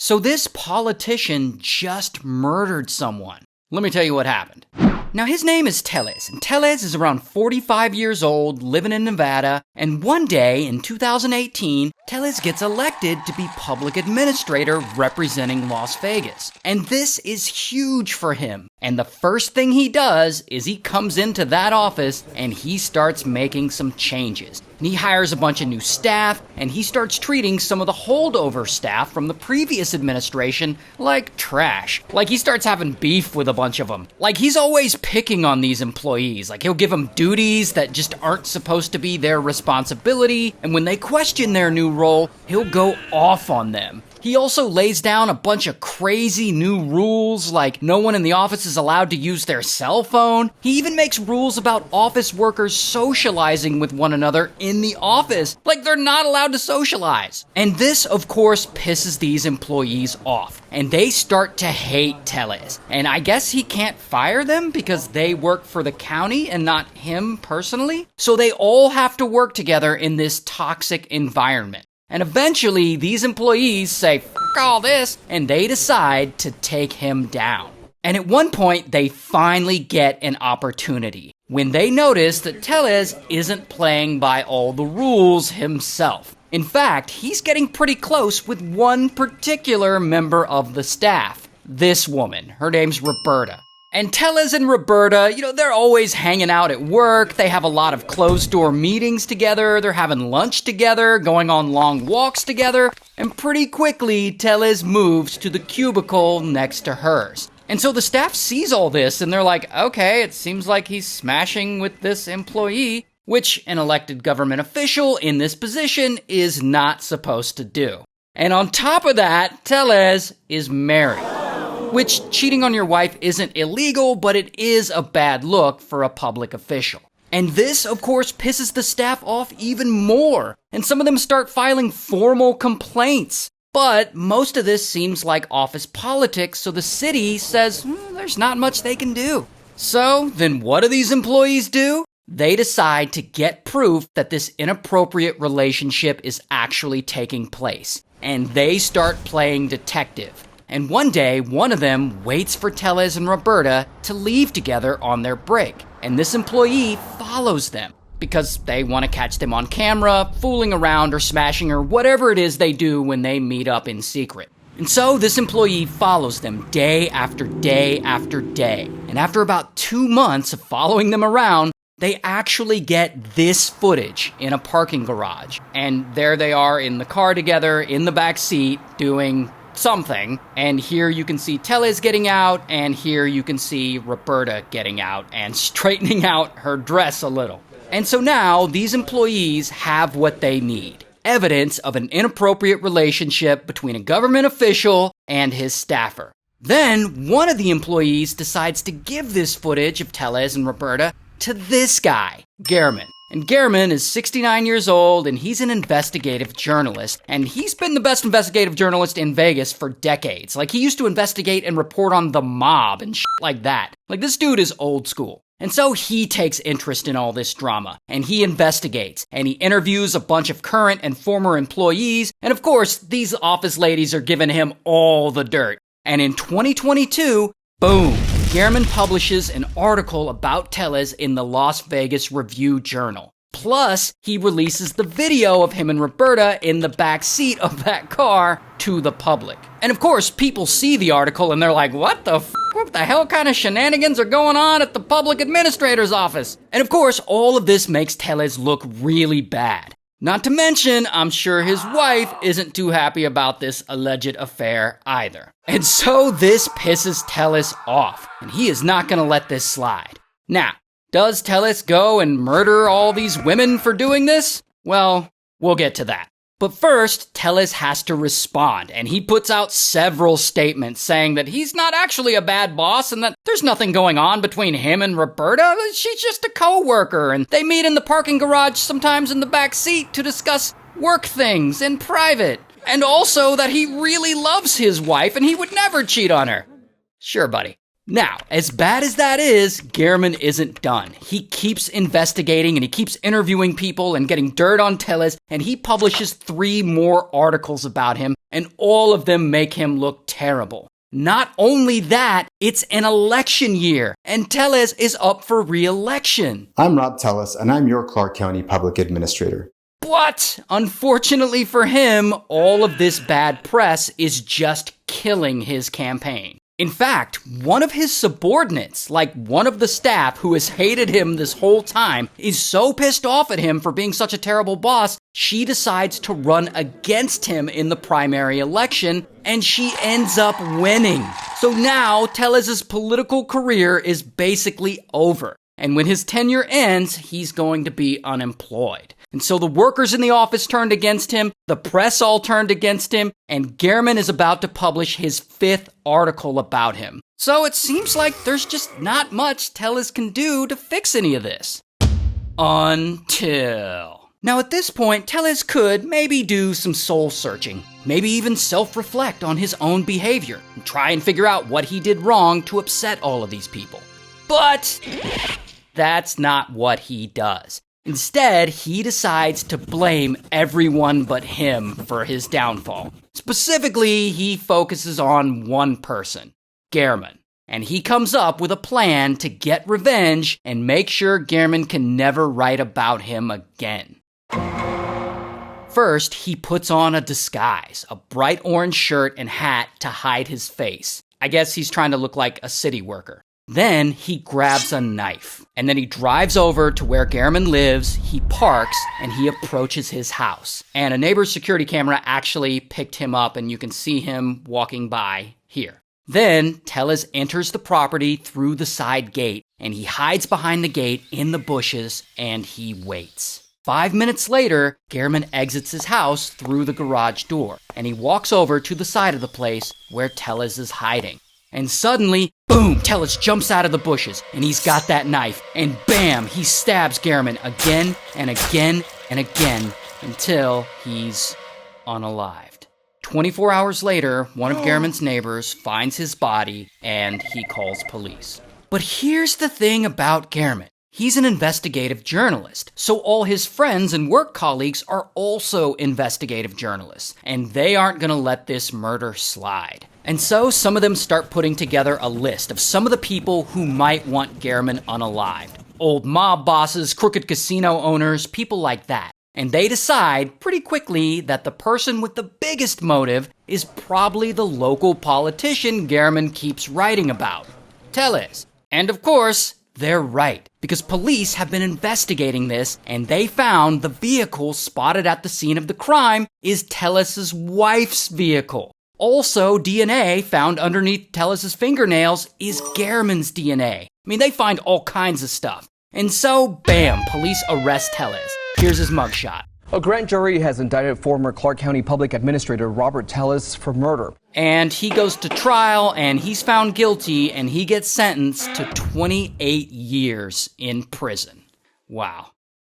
So this politician just murdered someone. Let me tell you what happened. Now, his name is Tellez, and Tellez is around 45 years old, living in Nevada, and one day in 2018, Tellez gets elected to be public administrator representing Las Vegas. And this is huge for him. And the first thing he does is he comes into that office and he starts making some changes. And he hires a bunch of new staff, and he starts treating some of the holdover staff from the previous administration like trash. Like he starts having beef with a bunch of them. Like he's always picking on these employees. Like he'll give them duties that just aren't supposed to be their responsibility, and when they question their new role, he'll go off on them. He also lays down a bunch of crazy new rules, like no one in the office is allowed to use their cell phone. He even makes rules about office workers socializing with one another in the office, like they're not allowed to socialize. And this, of course, pisses these employees off, and they start to hate Tellez. And I guess he can't fire them because they work for the county and not him personally. So they all have to work together in this toxic environment. And eventually, these employees say, "F all this," and they decide to take him down. And at one point, they finally get an opportunity when they notice that Tellez isn't playing by all the rules himself. In fact, he's getting pretty close with one particular member of the staff. This woman. Her name's Roberta. And Tellez and Roberta, they're always hanging out at work. They have a lot of closed-door meetings together. They're having lunch together, going on long walks together. And pretty quickly, Tellez moves to the cubicle next to hers. And so the staff sees all this, and they're like, okay, it seems like he's smashing with this employee, which an elected government official in this position is not supposed to do. And on top of that, Tellez is married. Which, cheating on your wife isn't illegal, but it is a bad look for a public official. And this, of course, pisses the staff off even more, and some of them start filing formal complaints. But most of this seems like office politics, so the city says, there's not much they can do. So, then what do these employees do? They decide to get proof that this inappropriate relationship is actually taking place, and they start playing detective. And one day, one of them waits for Tellez and Roberta to leave together on their break. And this employee follows them because they want to catch them on camera, fooling around or smashing or whatever it is they do when they meet up in secret. And so this employee follows them day after day after day. And after about 2 months of following them around, they actually get this footage in a parking garage. And there they are in the car together, in the back seat, doing something, and here you can see Tellez getting out, and here you can see Roberta getting out and straightening out her dress a little. And so now these employees have what they need: evidence of an inappropriate relationship between a government official and his staffer. Then one of the employees decides to give this footage of Tellez and Roberta to this guy, Gehrman. And Gehrman is 69 years old, and he's an investigative journalist. And he's been the best investigative journalist in Vegas for decades. Like, he used to investigate and report on the mob and shit like that. Like, this dude is old school. And so he takes interest in all this drama. And he investigates. And he interviews a bunch of current and former employees. And of course, these office ladies are giving him all the dirt. And in 2022, boom, Gehrman publishes an article about Tellez in the Las Vegas Review-Journal. Plus, he releases the video of him and Roberta in the back seat of that car to the public. And of course, people see the article and they're like, what the hell kind of shenanigans are going on at the public administrator's office? And of course, all of this makes Tellez look really bad. Not to mention, I'm sure his wife isn't too happy about this alleged affair either. And so this pisses Tellez off, and he is not going to let this slide. Now, does Tellez go and murder all these women for doing this? Well, we'll get to that. But first, Tellez has to respond, and he puts out several statements saying that he's not actually a bad boss and that there's nothing going on between him and Roberta. She's just a co-worker, and they meet in the parking garage sometimes in the back seat to discuss work things in private. And also that he really loves his wife and he would never cheat on her. Sure, buddy. Now, as bad as that is, Gehrman isn't done. He keeps investigating and he keeps interviewing people and getting dirt on Tellez, and he publishes 3 more articles about him, and all of them make him look terrible. Not only that, it's an election year, and Tellez is up for re-election. I'm Rob Tellez, and I'm your Clark County Public Administrator. But, unfortunately for him, all of this bad press is just killing his campaign. In fact, one of his subordinates, like one of the staff who has hated him this whole time, is so pissed off at him for being such a terrible boss, she decides to run against him in the primary election, and she ends up winning. So now, Tellez's political career is basically over. And when his tenure ends, he's going to be unemployed. And so the workers in the office turned against him, the press all turned against him, and Gehrman is about to publish his 5th article about him. So it seems like there's just not much Tellez can do to fix any of this. Until... Now at this point, Tellez could maybe do some soul searching, maybe even self-reflect on his own behavior, and try and figure out what he did wrong to upset all of these people. But that's not what he does. Instead, he decides to blame everyone but him for his downfall. Specifically, he focuses on one person, Gehrman. And he comes up with a plan to get revenge and make sure Gehrman can never write about him again. First, he puts on a disguise, a bright orange shirt and hat to hide his face. I guess he's trying to look like a city worker. Then he grabs a knife, and then he drives over to where Gehrman lives, he parks, and he approaches his house. And a neighbor's security camera actually picked him up, and you can see him walking by here. Then Tellez enters the property through the side gate, and he hides behind the gate in the bushes, and he waits. 5 minutes later, Gehrman exits his house through the garage door, and he walks over to the side of the place where Tellez is hiding. And suddenly, boom, Tellez jumps out of the bushes, and he's got that knife, and bam, he stabs Gehrman again and again and again until he's unalived. 24 hours later, one of Gehrman's neighbors finds his body, and he calls police. But here's the thing about Gehrman. He's an investigative journalist, so all his friends and work colleagues are also investigative journalists, and they aren't going to let this murder slide. And so some of them start putting together a list of some of the people who might want Gehrman unalived. Old mob bosses, crooked casino owners, people like that. And they decide pretty quickly that the person with the biggest motive is probably the local politician Gehrman keeps writing about, Tellez. And of course, they're right, because police have been investigating this, and they found the vehicle spotted at the scene of the crime is Tellez's wife's vehicle. Also, DNA found underneath Tellez's fingernails is Gehrman's DNA. I mean, they find all kinds of stuff. And so, bam, police arrest Tellez. Here's his mugshot. A grand jury has indicted former Clark County Public Administrator Robert Tellez for murder. And he goes to trial, and he's found guilty, and he gets sentenced to 28 years in prison. Wow.